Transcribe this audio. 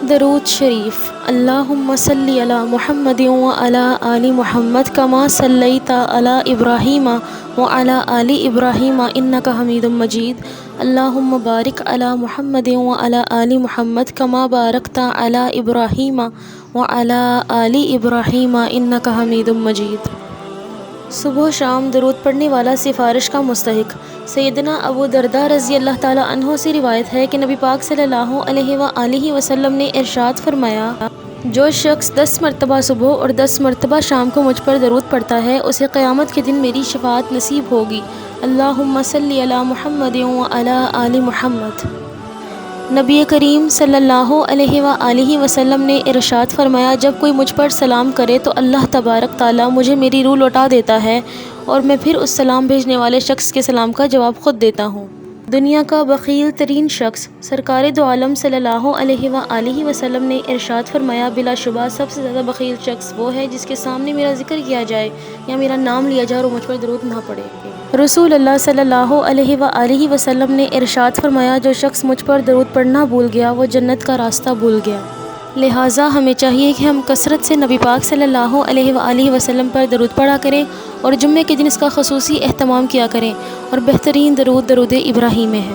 درود شریف۔ اللہم صلی علی محمد وعلی آل محمد کما صلیت علی ابراہیم وعلی آل ابراہیم انک حمید مجید۔ اللہم بارک علی محمد وعلی آل محمد کما بارکت علی ابراہیم وعلی آل ابراہیم انک حمید مجید۔ صبح و شام درود پڑھنے والا سفارش کا مستحق۔ سیدنا ابو درداء رضی اللہ تعالیٰ عنہ سے روایت ہے کہ نبی پاک صلی اللہ علیہ وآلہ وسلم نے ارشاد فرمایا، جو شخص 10 مرتبہ صبح اور 10 مرتبہ شام کو مجھ پر درود پڑھتا ہے اسے قیامت کے دن میری شفاعت نصیب ہوگی۔ اللہم صلی علی محمد وعلی آل محمد۔ نبی کریم صلی اللہ علیہ وآلہ وسلم نے ارشاد فرمایا، جب کوئی مجھ پر سلام کرے تو اللہ تبارک تعالیٰ مجھے میری روح لوٹا دیتا ہے اور میں پھر اس سلام بھیجنے والے شخص کے سلام کا جواب خود دیتا ہوں۔ دنیا کا بخیل ترین شخص سرکار دو عالم صلی اللہ علیہ وآلہ وسلم نے ارشاد فرمایا، بلا شبہ سب سے زیادہ بخیل شخص وہ ہے جس کے سامنے میرا ذکر کیا جائے یا میرا نام لیا جائے اور مجھ پر درود نہ پڑے۔ رسول اللہ صلی اللہ علیہ وآلہ وسلم نے ارشاد فرمایا، جو شخص مجھ پر درود پڑھنا بھول گیا وہ جنت کا راستہ بھول گیا۔ لہٰذا ہمیں چاہیے کہ ہم کثرت سے نبی پاک صلی اللہ علیہ وآلہ وسلم پر درود پڑھا کریں اور جمعے کے دن اس کا خصوصی اہتمام کیا کریں، اور بہترین درود درود ابراہیم ہے۔